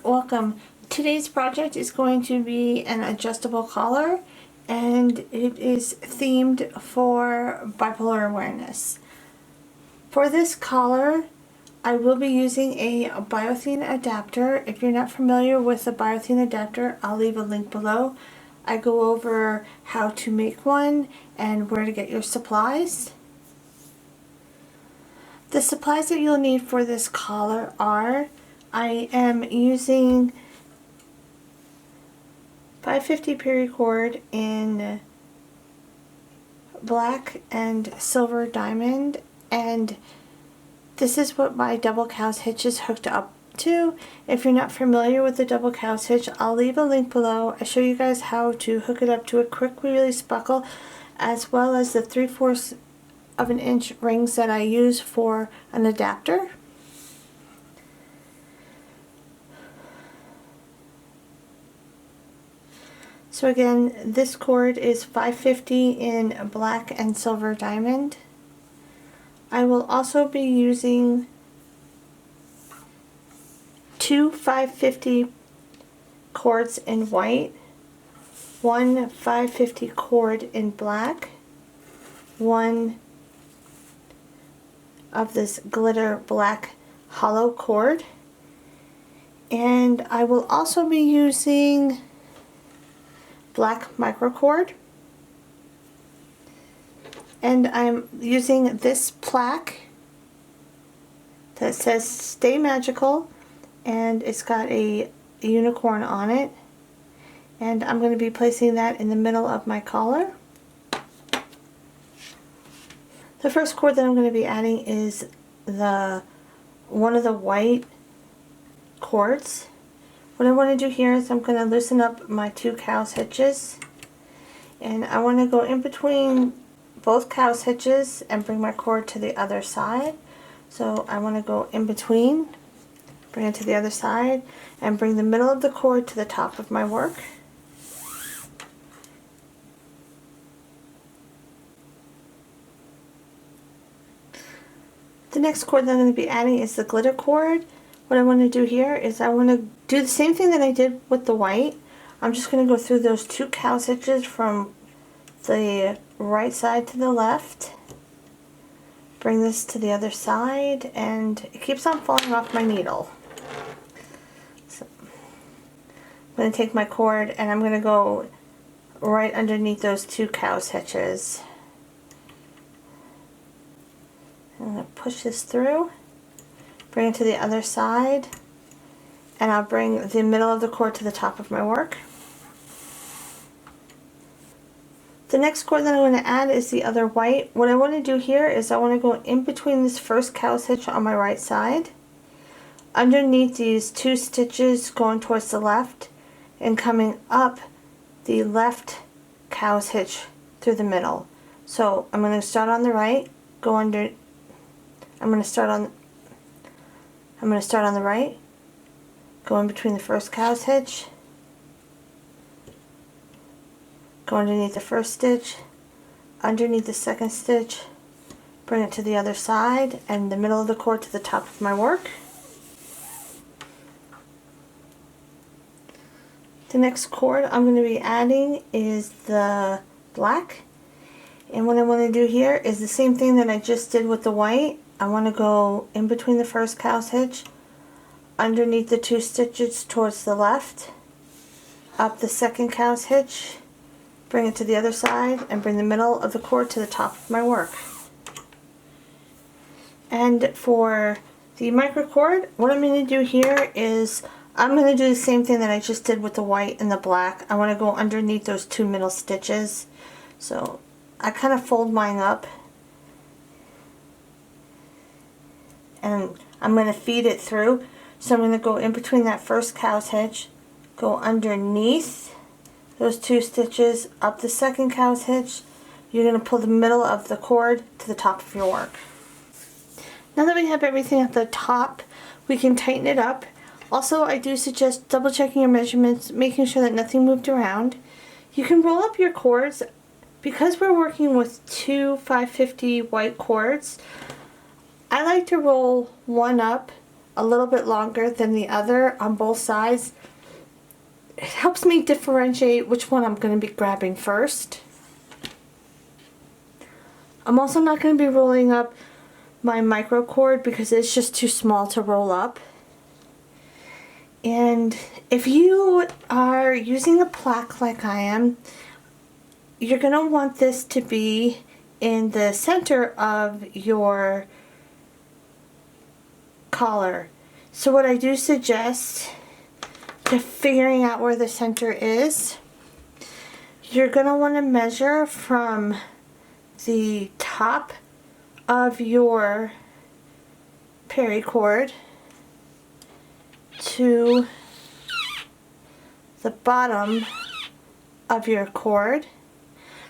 welcome. Today's project is going to be an adjustable collar, and it is themed for bipolar awareness. For this collar, I will be using a Thane adapter. If you're not familiar with the Thane adapter, I'll leave a link below. I go over how to make one and where to get your supplies. The supplies that you'll need for this collar are, I am using 550 paracord in black and silver diamond, and this is what my double cow's hitch is hooked up to. If you're not familiar with the double cow's hitch, I'll leave a link below. I show you guys how to hook it up to a quick release buckle, as well as the 3/4 of an inch rings that I use for an adapter. So again, this cord is 550 in black and silver diamond. I will also be using two 550 cords in white, one 550 cord in black, one of this glitter black hollow cord, and I will also be using black microcord, and I'm using this plaque that says "Stay Magical," and it's got a unicorn on it, and I'm going to be placing that in the middle of my collar. The first cord that I'm going to be adding is one of the white cords. What I want to do here is I'm going to loosen up my two cow's hitches, and I want to go in between both cow's hitches and bring my cord to the other side. So I want to go in between, bring it to the other side, and bring the middle of the cord to the top of my work. The next cord that I'm going to be adding is the glitter cord. What I want to do here is I want to do the same thing that I did with the white. I'm just going to go through those two cow's hitches from the right side to the left. Bring this to the other side, and it keeps on falling off my needle. So I'm going to take my cord and I'm going to go right underneath those two cow's hitches. I'm going to push this through, bring it to the other side, and I'll bring the middle of the cord to the top of my work. The next cord that I'm going to add is the other white. What I want to do here is I want to go in between this first cow's hitch on my right side, underneath these two stitches going towards the left, and coming up the left cow's hitch through the middle. So I'm going to start on the right, go under. I'm going to start on the right, go in between the first cow's hitch, go underneath the first stitch, underneath the second stitch, bring it to the other side, and the middle of the cord to the top of my work. The next cord I'm going to be adding is the black, and what I want to do here is the same thing that I just did with the white. I want to go in between the first cow's hitch, underneath the two stitches towards the left, up the second cow's hitch, bring it to the other side, and bring the middle of the cord to the top of my work. And for the microcord, what I'm going to do here is I'm going to do the same thing that I just did with the white and the black. I want to go underneath those two middle stitches. So I kind of fold mine up, and I'm going to feed it through. So I'm going to go in between that first cow's hitch, go underneath those two stitches, up the second cow's hitch. You're going to pull the middle of the cord to the top of your work. Now that we have everything at the top, we can tighten it up. Also, I do suggest double checking your measurements, making sure that nothing moved around. You can roll up your cords. Because we're working with two 550 white cords, I like to roll one up a little bit longer than the other on both sides. It helps me differentiate which one I'm going to be grabbing first. I'm also not going to be rolling up my micro cord because it's just too small to roll up. And if you are using a plaque like I am, you're going to want this to be in the center of your collar. So what I do suggest to figuring out where the center is, you're going to want to measure from the top of your paracord to the bottom of your cord.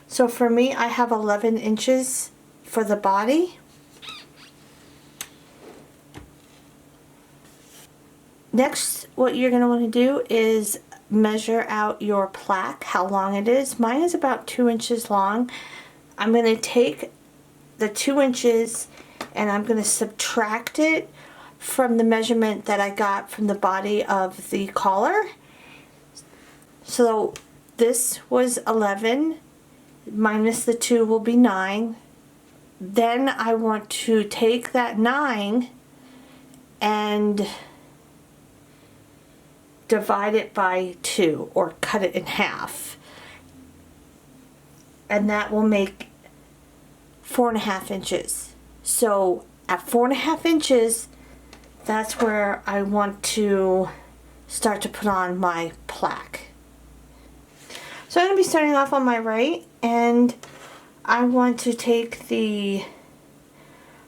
So for me, I have 11 inches for the body. Next, what you're going to want to do is measure out your plaque, how long it is. Mine is about 2 inches long. I'm going to take the 2 inches and I'm going to subtract it from the measurement that I got from the body of the collar. So this was 11, minus the 2 will be 9. Then I want to take that 9 and divide it by 2, or cut it in half. And that will make 4.5 inches. So at 4.5 inches, that's where I want to start to put on my plaque. So I'm going to be starting off on my right, and I want to take the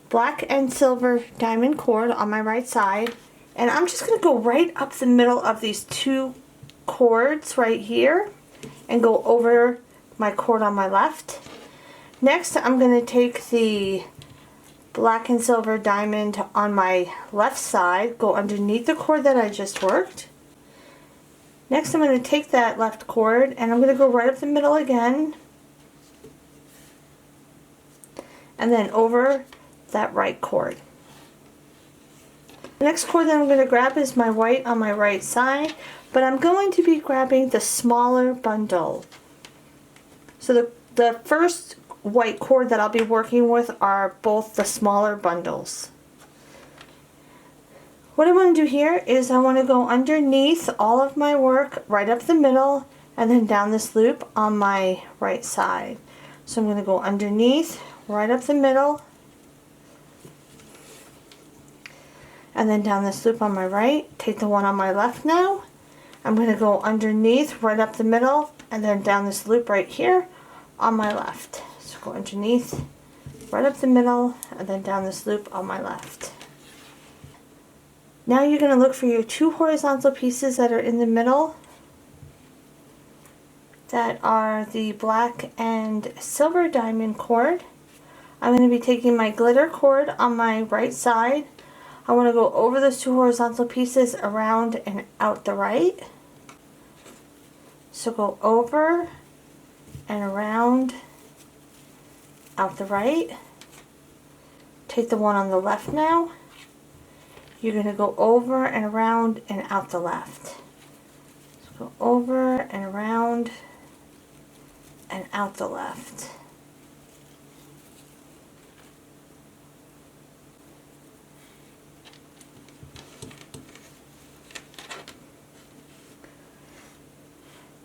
black and silver diamond cord on my right side, and I'm just going to go right up the middle of these two cords right here and go over my cord on my left. Next, I'm going to take the black and silver diamond on my left side, go underneath the cord that I just worked. Next, I'm going to take that left cord and I'm going to go right up the middle again, and then over that right cord. The next cord that I'm going to grab is my white on my right side, but I'm going to be grabbing the smaller bundle. So the first white cord that I'll be working with are both the smaller bundles. What I want to do here is I want to go underneath all of my work right up the middle and then down this loop on my right side. So I'm going to go underneath right up the middle and then down this loop on my right. Take the one on my left now. I'm going to go underneath right up the middle and then down this loop right here on my left. So go underneath right up the middle and then down this loop on my left. Now you're going to look for your two horizontal pieces that are in the middle, that are the black and silver diamond cord. I'm going to be taking my glitter cord on my right side. I want to go over those two horizontal pieces, around and out the right. So go over and around, out the right. Take the one on the left now. You're going to go over and around and out the left. So go over and around and out the left.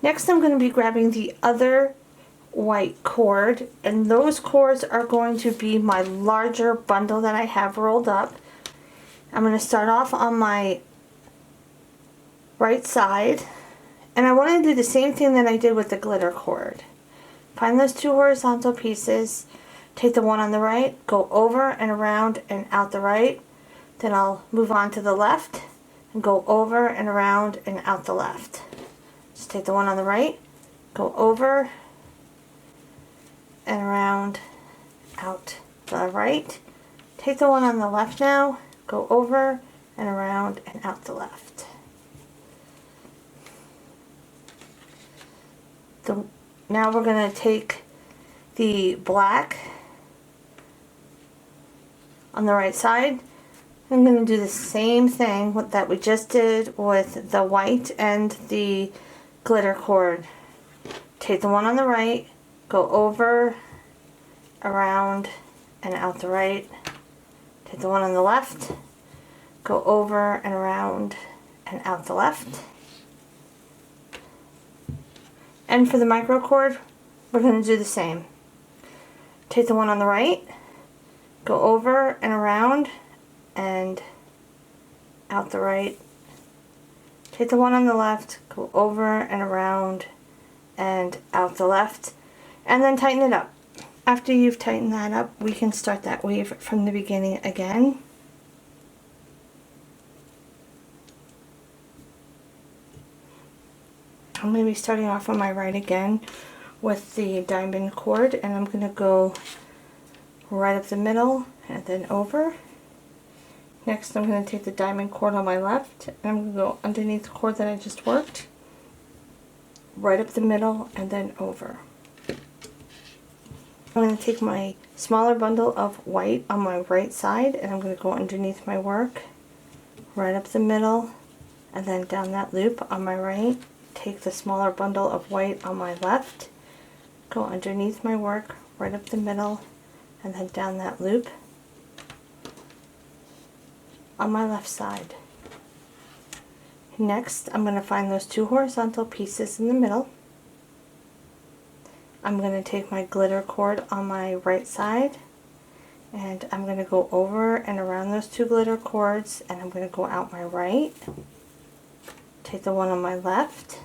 Next, I'm going to be grabbing the other white cord, and those cords are going to be my larger bundle that I have rolled up. I'm going to start off on my right side, and I want to do the same thing that I did with the glitter cord. Find those two horizontal pieces, take the one on the right, go over and around and out the right, then I'll move on to the left and go over and around and out the left. Just take the one on the right, go over and around, out the right. Take the one on the left now, go over and around and out the left. Now we're going to take the black on the right side I'm going to do the same thing that we just did with the white and the glitter cord. Take the one on the right, go over, around, and out the right. Take the one on the left, go over and around and out the left. And for the micro cord, we're going to do the same. Take the one on the right, go over and around and out the right. Take the one on the left, go over and around and out the left, and then tighten it up. After you've tightened that up, we can start that weave from the beginning again. I'm going to be starting off on my right again with the diamond cord, and I'm going to go right up the middle and then over. Next, I'm going to take the diamond cord on my left, and I'm going to go underneath the cord that I just worked, right up the middle and then over. I'm going to take my smaller bundle of white on my right side, and I'm going to go underneath my work, right up the middle, and then down that loop on my right. Take the smaller bundle of white on my left, go underneath my work, right up the middle, and then down that loop on my left side. Next, I'm going to find those two horizontal pieces in the middle. I'm going to take my glitter cord on my right side, and I'm going to go over and around those two glitter cords, and I'm going to go out my right. Take the one on my left,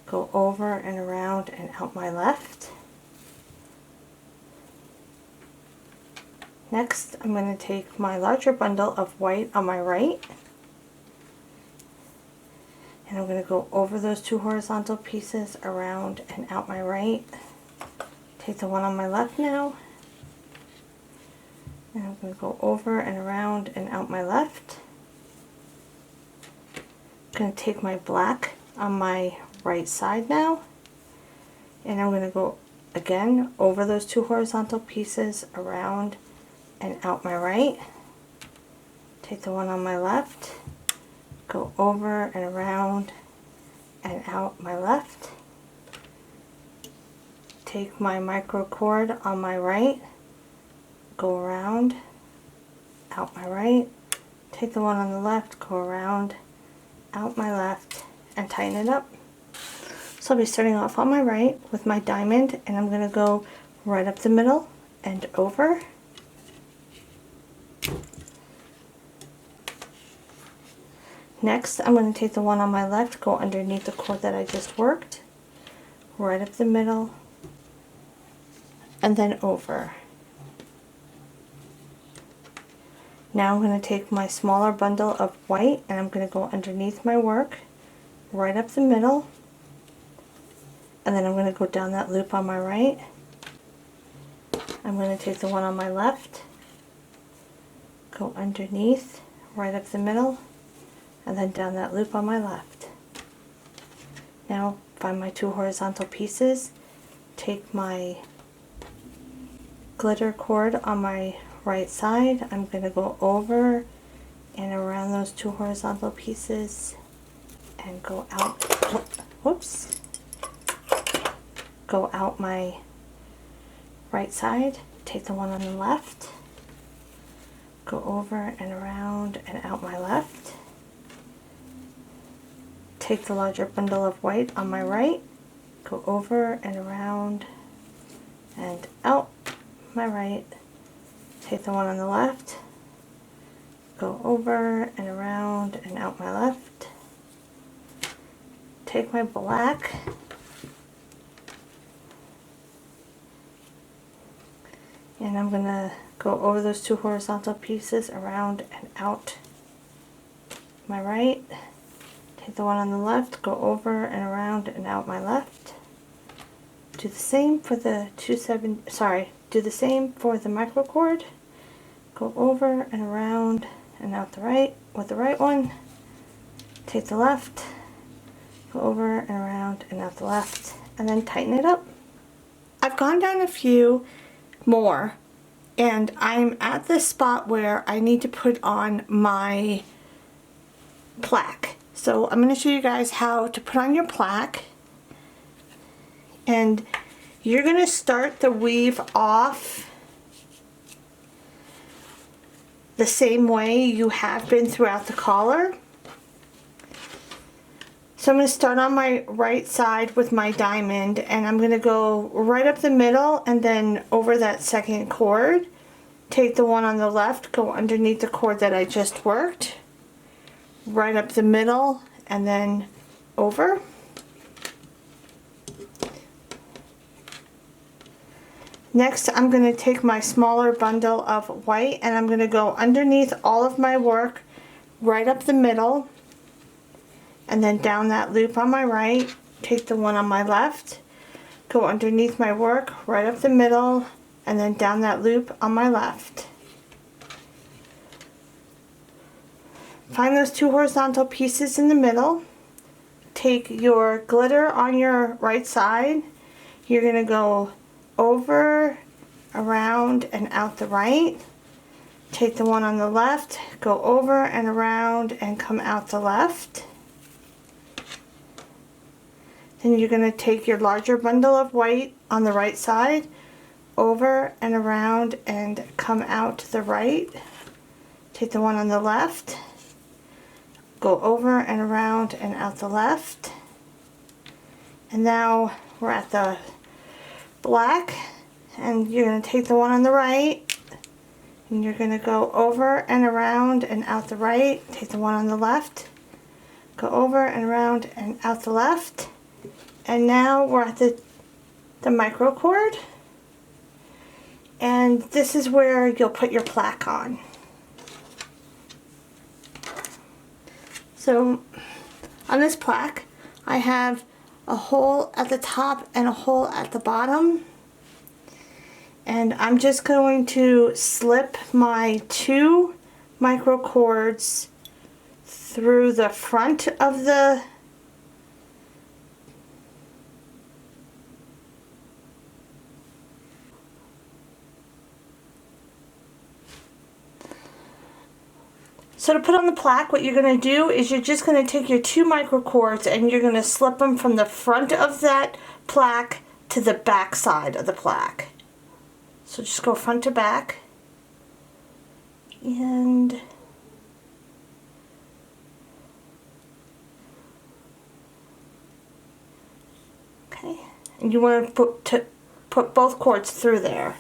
go over and around and out my left. Next, I'm going to take my larger bundle of white on my right, and I'm going to go over those two horizontal pieces, around and out my right. Take the one on my left now, and I'm going to go over and around and out my left. I'm going to take my black on my right side now, and I'm going to go again over those two horizontal pieces, around and out my right. Take the one on my left, go over and around and out my left. Take my micro cord on my right, go around, out my right. Take the one on the left, go around, out my left, and tighten it up. So I'll be starting off on my right with my diamond, and I'm going to go right up the middle and over. Next, I'm going to take the one on my left, go underneath the cord that I just worked, right up the middle, and then over. Now I'm going to take my smaller bundle of white, and I'm going to go underneath my work, right up the middle, and then I'm going to go down that loop on my right. I'm going to take the one on my left, go underneath, right up the middle, and then down that loop on my left. Now find my two horizontal pieces, take my glitter cord on my right side, I'm going to go over and around those two horizontal pieces and go out, whoops, go out my right side, take the one on the left, go over and around and out my left. Take the larger bundle of white on my right, go over and around and out my right. Take the one on the left, go over and around and out my left. Take my black, and I'm going to go over those two horizontal pieces, around and out my right. Take the one on the left, go over and around and out my left. Do the same for the do the same for the micro cord. Go over and around and out the right with the right one. Take the left, go over and around and out the left, and then tighten it up. I've gone down a few more And I'm at the spot where I need to put on my plaque. So I'm going to show you guys how to put on your plaque. And you're going to start the weave off the same way you have been throughout the collar. So I'm going to start on my right side with my diamond, and I'm going to go right up the middle and then over that second cord. Take the one on the left, go underneath the cord that I just worked, right up the middle and then over. Next, I'm going to take my smaller bundle of white and I'm going to go underneath all of my work, right up the middle, and then down that loop on my right. Take the one on my left, go underneath my work, right up the middle, and then down that loop on my left. Find those two horizontal pieces in the middle. Take your glitter on your right side. You're going to go over, around, and out the right. Take the one on the left, go over and around and come out the left. Then you're going to take your larger bundle of white on the right side, over and around and come out to the right. Take the one on the left, go over and around and out the left. And now we're at the black, and you're going to take the one on the right and you're going to go over and around and out the right. Take the one on the left, go over and around and out the left. And now we're at the micro cord. And this is where you'll put your plaque on. So on this plaque, I have a hole at the top and a hole at the bottom. And I'm just going to slip my 2 micro cords through the front of the So to put on the plaque, what you're going to do is you're just going to take your 2 micro cords and you're going to slip them from the front of that plaque to the back side of the plaque. So just go front to back. And okay. And you want to put both cords through there.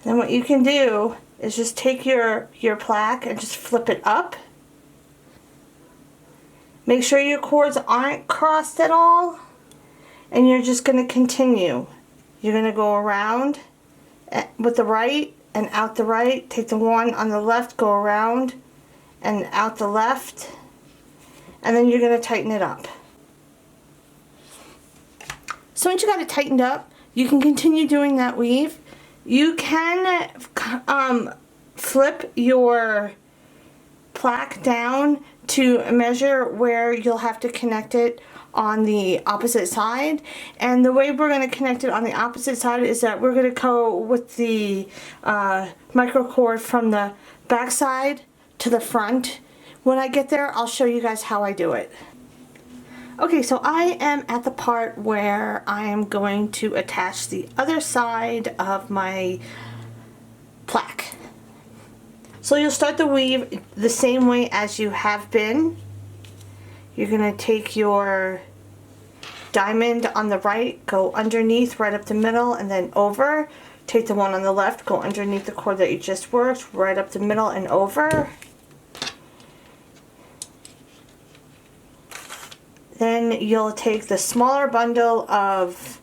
Then what you can do is just take your plaque and just flip it up. Make sure your cords aren't crossed at all. And you're just going to continue. You're going to go around with the right and out the right. Take the one on the left, go around and out the left. And then you're going to tighten it up. So once you got it tightened up, you can continue doing that weave. You can flip your plaque down to measure where you'll have to connect it on the opposite side. And the way we're going to connect it on the opposite side is that we're going to go with the micro cord from the back side to the front. When I get there, I'll show you guys how I do it. Okay, so I am at the part where I am going to attach the other side of my plaque. So you'll start the weave the same way as you have been. You're going to take your diamond on the right, go underneath, right up the middle, and then over. Take the one on the left, go underneath the cord that you just worked, right up the middle and over. Then you'll take the smaller bundle of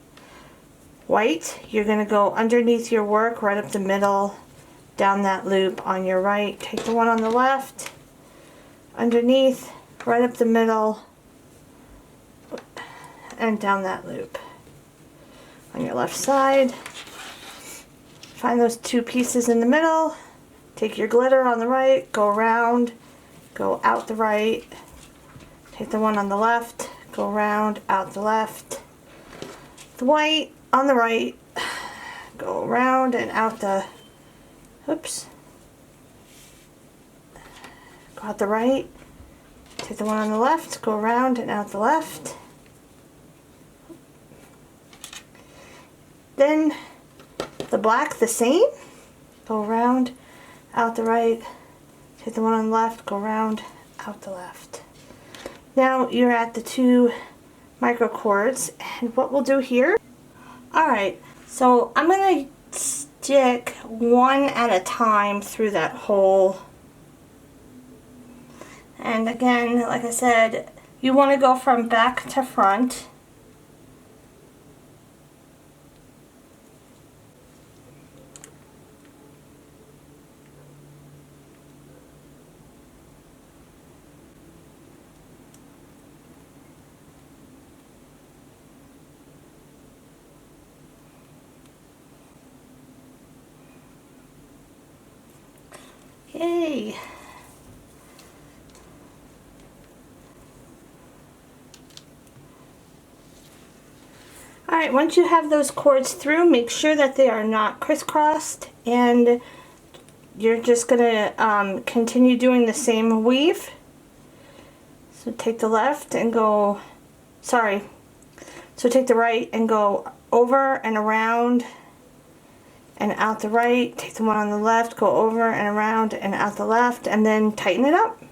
white. You're going to go underneath your work, right up the middle, down that loop on your right. Take the one on the left, underneath, right up the middle, and down that loop. On your left side, find those 2 pieces in the middle. Take your glitter on the right, go around, go out the right, take the one on the left, go around, out the left, the white on the right, go around and out the, oops, go out the right, take the one on the left, go around and out the left. Then the black, the same, go around, out the right, take the one on the left, go around, out the left. Now you're at the 2 microcords, and what we'll do here, alright, so I'm going to stick one at a time through that hole. And again, like I said, you want to go from back to front. Yay! Alright, once you have those cords through, make sure that they are not crisscrossed, and you're just going to continue doing the same weave. So take the left and go, so take the right and go over and around and out the right, take the one on the left, go over and around and out the left, and then tighten it up.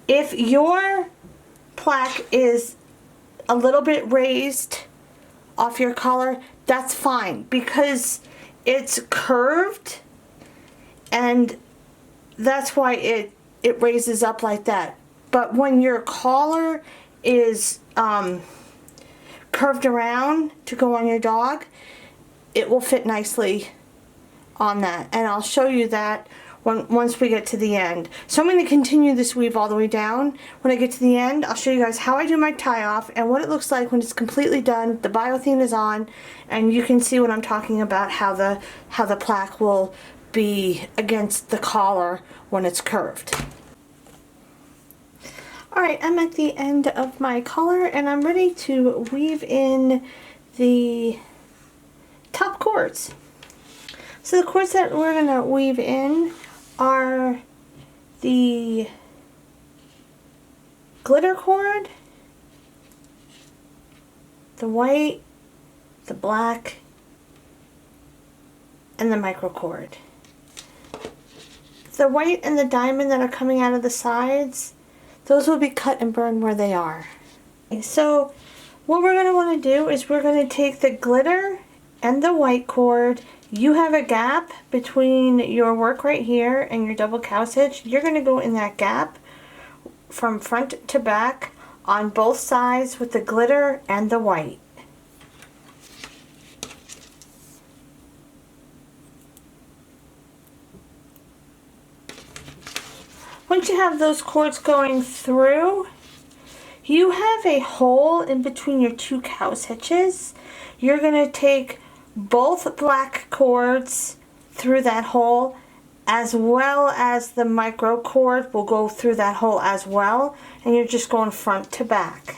If your plaque is a little bit raised off your collar, that's fine, because it's curved, and that's why it raises up like that. But when your collar is curved around to go on your dog, it will fit nicely on that, and I'll show you that once we get to the end. So I'm going to continue this weave all the way down. When I get to the end, I'll show you guys how I do my tie off and what it looks like when it's completely done. The Thane is on, and you can see what I'm talking about, how the plaque will be against the collar when it's curved. Alright, I'm at the end of my collar, and I'm ready to weave in the top cords. So the cords that we're going to weave in are the glitter cord, the white, the black, and the microcord. The white and the diamond that are coming out of the sides, those will be cut and burned where they are. So what we're going to want to do is we're going to take the glitter and the white cord. You have a gap between your work right here and your double cow's hitch. You're going to go in that gap from front to back on both sides with the glitter and the white. Once you have those cords going through, you have a hole in between your 2 cow's hitches. You're going to take both black cords through that hole, as well as the micro cord will go through that hole as well, and you're just going front to back.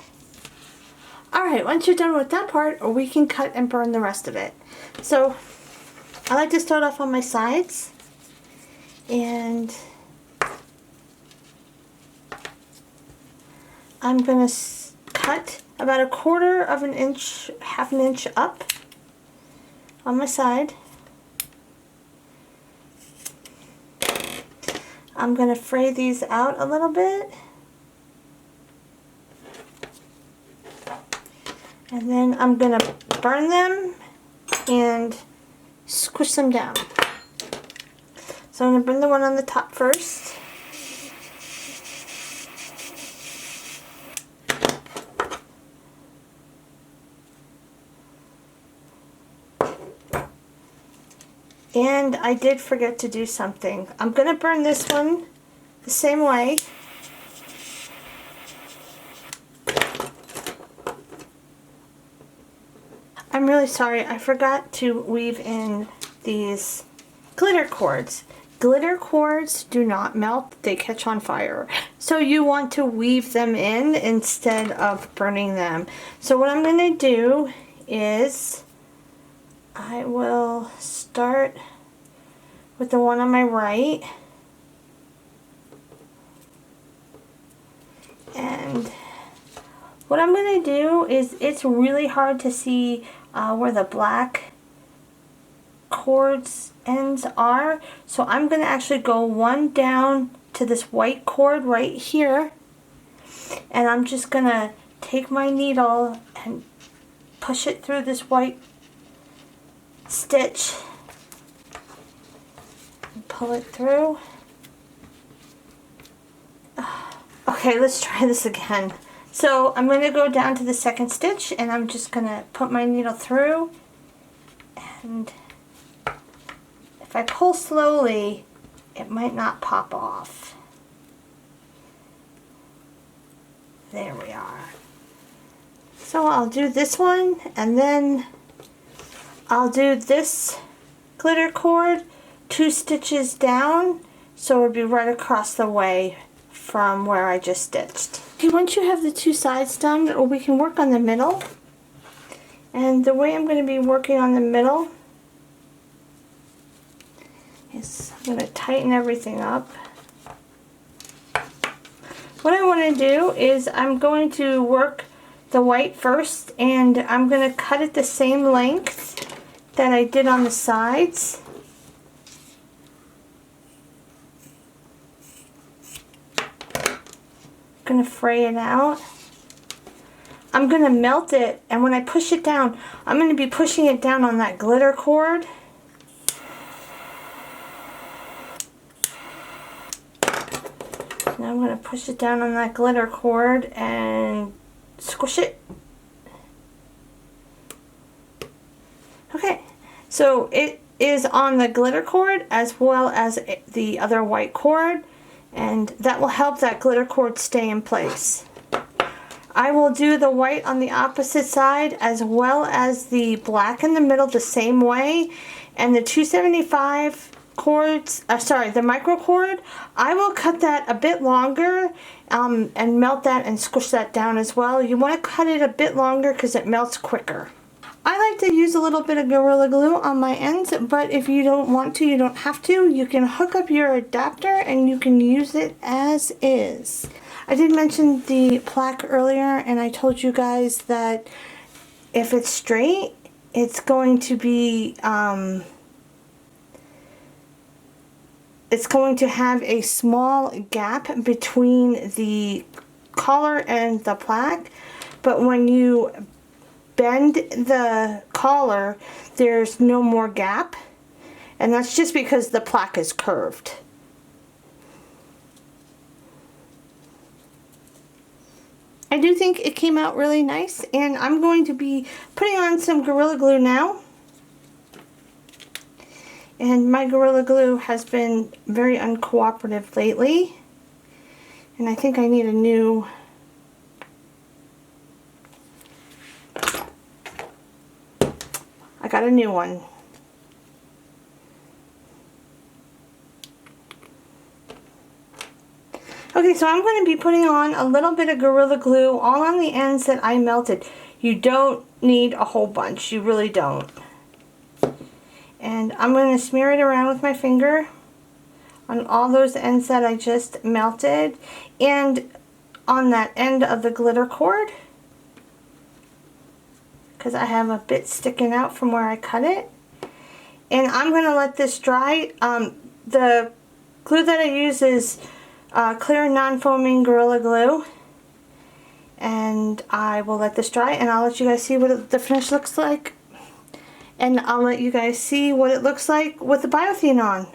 Alright, once you're done with that part, we can cut and burn the rest of it. So I like to start off on my sides, and I'm going to cut about 1/4 of an inch, half an inch up on my side. I'm going to fray these out a little bit, and then I'm going to burn them and squish them down. So I'm going to burn the one on the top first. And I did forget to do something. I'm going to burn this one the same way. I'm really sorry, I forgot to weave in these glitter cords. glitter cords do not melt, they catch on fire. So you want to weave them in instead of burning them. So what I'm going to do is I will start with the one on my right. And what I'm going to do is, it's really hard to see where the black cords ends are. So I'm going to actually go one down to this white cord right here. And I'm just going to take my needle and push it through this white stitch. And pull it through. Okay, let's try this again. So I'm going to go down to the second stitch and I'm just going to put my needle through, and if I pull slowly it might not pop off. There we are. So I'll do this one and then I'll do this glitter cord 2 stitches down, so it'll be right across the way from where I just stitched. Okay, once you have the 2 sides done, we can work on the middle. And the way I'm going to be working on the middle is I'm going to tighten everything up. What I want to do is I'm going to work the white first, and I'm going to cut it the same length that I did on the sides. Going to fray it out. I'm going to melt it, and when I push it down, I'm going to be pushing it down on that glitter cord. Now I'm going to push it down on that glitter cord and squish it. Okay, so it is on the glitter cord as well as the other white cord, and that will help that glitter cord stay in place. I will do the white on the opposite side as well as the black in the middle the same way, and the 275 cords, the micro cord, I will cut that a bit longer and melt that and squish that down as well. You want to cut it a bit longer because it melts quicker. I like to use a little bit of Gorilla Glue on my ends, but if you don't want to, you don't have to. You can hook up your adapter and you can use it as is. I did mention the plaque earlier, and I told you guys that if it's straight, it's going to be, it's going to have a small gap between the collar and the plaque, but when you bend the collar, there's no more gap, and that's just because the plaque is curved. I do think it came out really nice, and I'm going to be putting on some Gorilla Glue now. And my Gorilla Glue has been very uncooperative lately, and I think I need a new I got a new one. Okay, so I'm going to be putting on a little bit of Gorilla Glue all on the ends that I melted. You don't need a whole bunch, you really don't. And I'm going to smear it around with my finger on all those ends that I just melted, and on that end of the glitter cord, because I have a bit sticking out from where I cut it. And I'm going to let this dry. The glue that I use is clear non-foaming Gorilla Glue, and I will let this dry, and I'll let you guys see what the finish looks like, and I'll let you guys see what it looks like with the Biothane on.